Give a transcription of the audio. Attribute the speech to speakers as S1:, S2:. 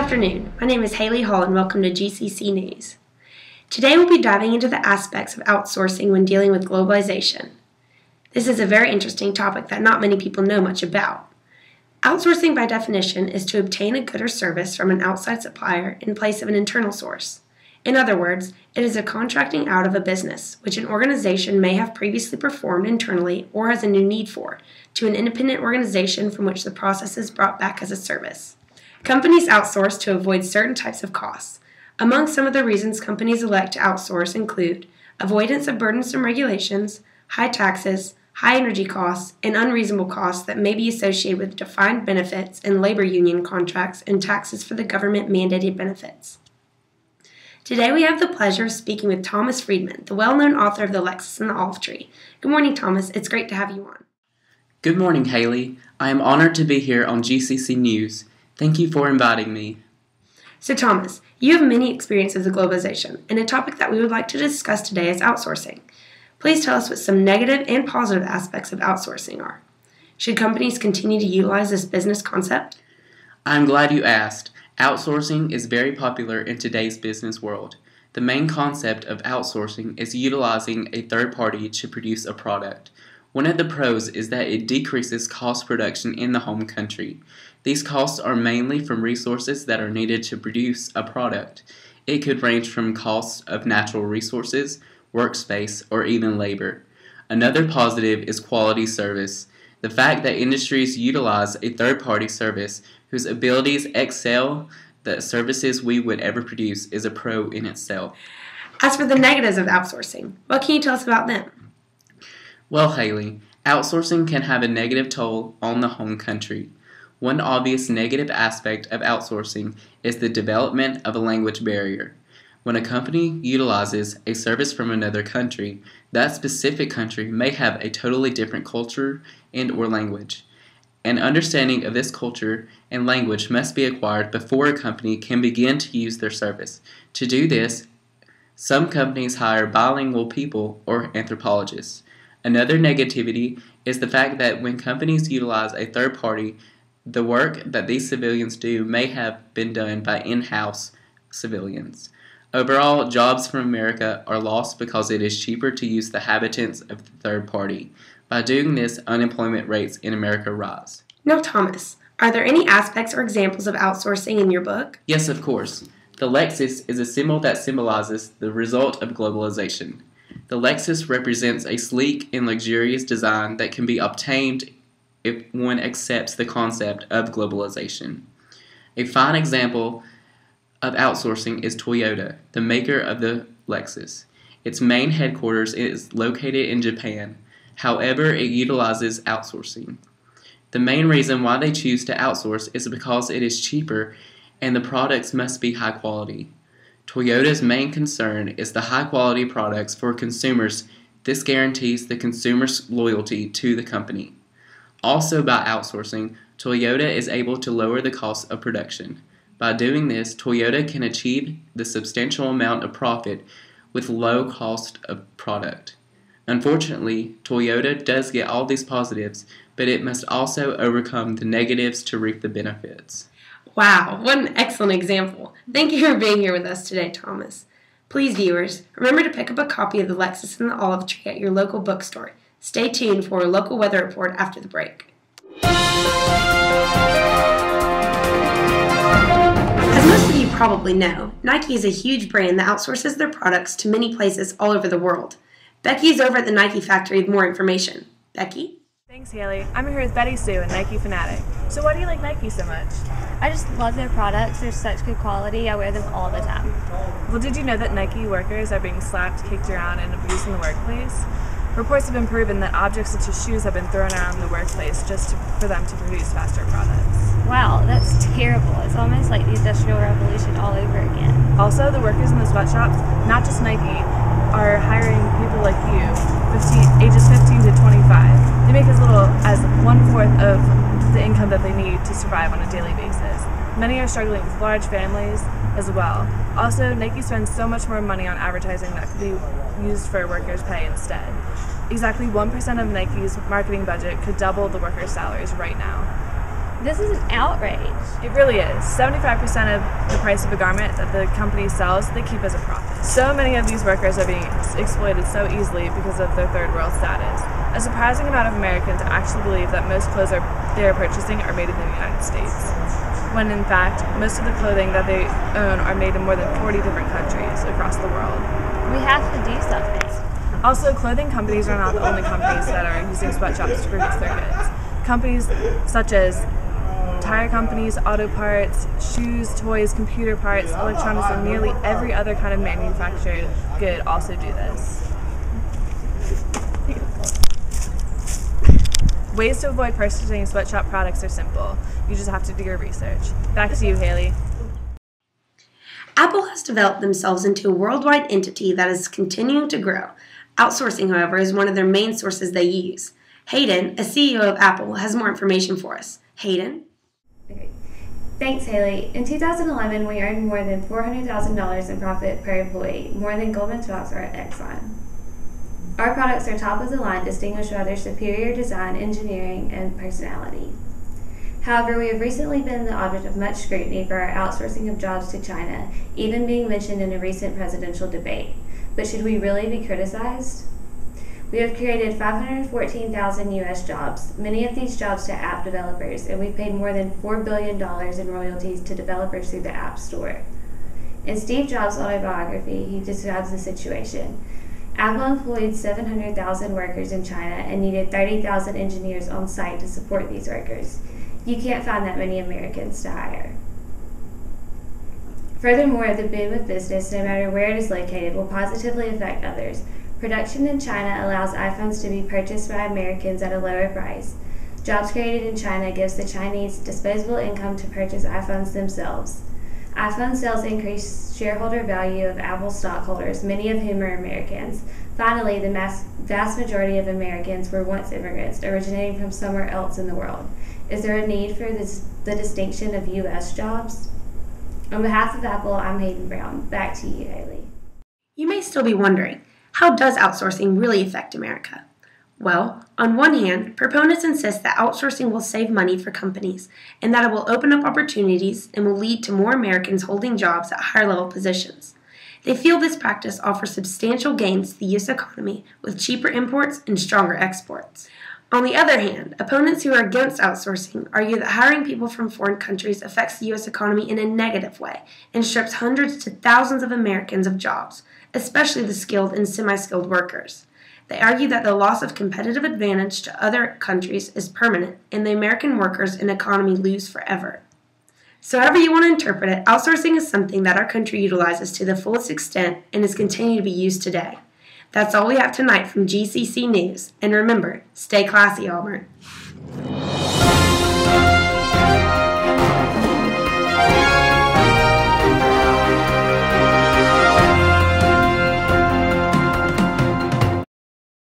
S1: afternoon. My name is Haleigh Hall and welcome to GCC News. Today we'll be diving into the aspects of outsourcing when dealing with globalization. This is a very interesting topic that not many people know much about. Outsourcing by definition is to obtain a good or service from an outside supplier in place of an internal source. In other words, it is a contracting out of a business, which an organization may have previously performed internally or has a new need for, to an independent organization from which the process is brought back as a service. Companies outsource to avoid certain types of costs. Among some of the reasons companies elect to outsource include avoidance of burdensome regulations, high taxes, high energy costs, and unreasonable costs that may be associated with defined benefits and labor union contracts and taxes for the government-mandated benefits. Today we have the pleasure of speaking with Thomas Friedman, the well-known author of The Lexus and the Olive Tree. Good morning, Thomas. It's great to have you on.
S2: Good morning, Haleigh. I am honored to be here on GCC News. Thank you for inviting me.
S1: So Thomas, you have many experiences with globalization, and a topic that we would like to discuss today is outsourcing. Please tell us what some negative and positive aspects of outsourcing are. Should companies continue to utilize this business concept?
S2: I'm glad you asked. Outsourcing is very popular in today's business world. The main concept of outsourcing is utilizing a third party to produce a product. One of the pros is that it decreases cost production in the home country. These costs are mainly from resources that are needed to produce a product. It could range from costs of natural resources, workspace, or even labor. Another positive is quality service. The fact that industries utilize a third-party service whose abilities excel the services we would ever produce is a pro in itself.
S1: As for the negatives of outsourcing, what can you tell us about them?
S2: Well, Haleigh, outsourcing can have a negative toll on the home country. One obvious negative aspect of outsourcing is the development of a language barrier. When a company utilizes a service from another country, that specific country may have a totally different culture and/or language. An understanding of this culture and language must be acquired before a company can begin to use their service. To do this, some companies hire bilingual people or anthropologists. Another negativity is the fact that when companies utilize a third party, the work that these civilians do may have been done by in-house civilians. Overall, jobs from America are lost because it is cheaper to use the habitants of the third party. By doing this, unemployment rates in America rise.
S1: Now, Thomas, are there any aspects or examples of outsourcing in your book?
S2: Yes, of course. The Lexus is a symbol that symbolizes the result of globalization. The Lexus represents a sleek and luxurious design that can be obtained if one accepts the concept of globalization. A fine example of outsourcing is Toyota, the maker of the Lexus. Its main headquarters is located in Japan. However, it utilizes outsourcing. The main reason why they choose to outsource is because it is cheaper and the products must be high quality. Toyota's main concern is the high quality products for consumers. This guarantees the consumer's loyalty to the company. Also, by outsourcing, Toyota is able to lower the cost of production. By doing this, Toyota can achieve the substantial amount of profit with low cost of product. Unfortunately, Toyota does get all these positives, but it must also overcome the negatives to reap the benefits.
S1: Wow, what an excellent example. Thank you for being here with us today, Thomas. Please, viewers, remember to pick up a copy of The Lexus and the Olive Tree at your local bookstore. Stay tuned for a local weather report after the break. As most of you probably know, Nike is a huge brand that outsources their products to many places all over the world. Becky is over at the Nike factory with more information. Becky?
S3: Thanks, Haleigh. I'm here with Betty Sue, a Nike fanatic. So why do you like Nike so much?
S4: I just love their products. They're such good quality. I wear them all the time.
S3: Well, did you know that Nike workers are being slapped, kicked around, and abused in the workplace? Reports have been proven that objects such as shoes have been thrown around the workplace just for them to produce faster products.
S4: Wow, that's terrible. It's almost like the Industrial Revolution all over again.
S3: Also, the workers in the sweatshops, not just Nike, are hiring people like you, ages 15 to 25. They make as little as 1/4 of the income that they need to survive on a daily basis. Many are struggling with large families as well. Also, Nike spends so much more money on advertising that could be used for workers' pay instead. Exactly 1% of Nike's marketing budget could double the workers' salaries right now.
S4: This is an outrage.
S3: It really is. 75% of the price of a garment that the company sells, they keep as a profit. So many of these workers are being exploited so easily because of their third world status. A surprising amount of Americans actually believe that most clothes they are purchasing are made in the United States, when in fact, most of the clothing that they own are made in more than 40 different countries across the world.
S4: We have to do something.
S3: Also, clothing companies are not the only companies that are using sweatshops to produce their goods. Companies such as tire companies, auto parts, shoes, toys, computer parts, electronics, and nearly every other kind of manufactured good also do this. Ways to avoid purchasing sweatshop products are simple. You just have to do your research. Back to you, Haleigh.
S1: Apple has developed themselves into a worldwide entity that is continuing to grow. Outsourcing, however, is one of their main sources they use. Hayden, a CEO of Apple, has more information for us. Hayden?
S5: Okay. Thanks, Haleigh. In 2011, we earned more than $400,000 in profit per employee, more than Goldman Sachs or Exxon. Our products are top of the line, distinguished by their superior design, engineering, and personality. However, we have recently been the object of much scrutiny for our outsourcing of jobs to China, even being mentioned in a recent presidential debate. But should we really be criticized? We have created 514,000 U.S. jobs, many of these jobs to app developers, and we've paid more than $4 billion in royalties to developers through the App Store. In Steve Jobs' autobiography, he describes the situation. Apple employed 700,000 workers in China and needed 30,000 engineers on site to support these workers. You can't find that many Americans to hire. Furthermore, the boom of business, no matter where it is located, will positively affect others. Production in China allows iPhones to be purchased by Americans at a lower price. Jobs created in China gives the Chinese disposable income to purchase iPhones themselves. iPhone sales increase shareholder value of Apple stockholders, many of whom are Americans. Finally, the vast majority of Americans were once immigrants originating from somewhere else in the world. Is there a need for the distinction of U.S. jobs? On behalf of Apple, I'm Hayden Brown. Back to you, Haleigh.
S1: You may still be wondering, how does outsourcing really affect America? Well, on one hand, proponents insist that outsourcing will save money for companies and that it will open up opportunities and will lead to more Americans holding jobs at higher level positions. They feel this practice offers substantial gains to the U.S. economy with cheaper imports and stronger exports. On the other hand, opponents who are against outsourcing argue that hiring people from foreign countries affects the U.S. economy in a negative way and strips hundreds to thousands of Americans of jobs, especially the skilled and semi-skilled workers. They argue that the loss of competitive advantage to other countries is permanent and the American workers and economy lose forever. So however you want to interpret it, outsourcing is something that our country utilizes to the fullest extent and is continuing to be used today. That's all we have tonight from GCC News. And remember, stay classy, Auburn.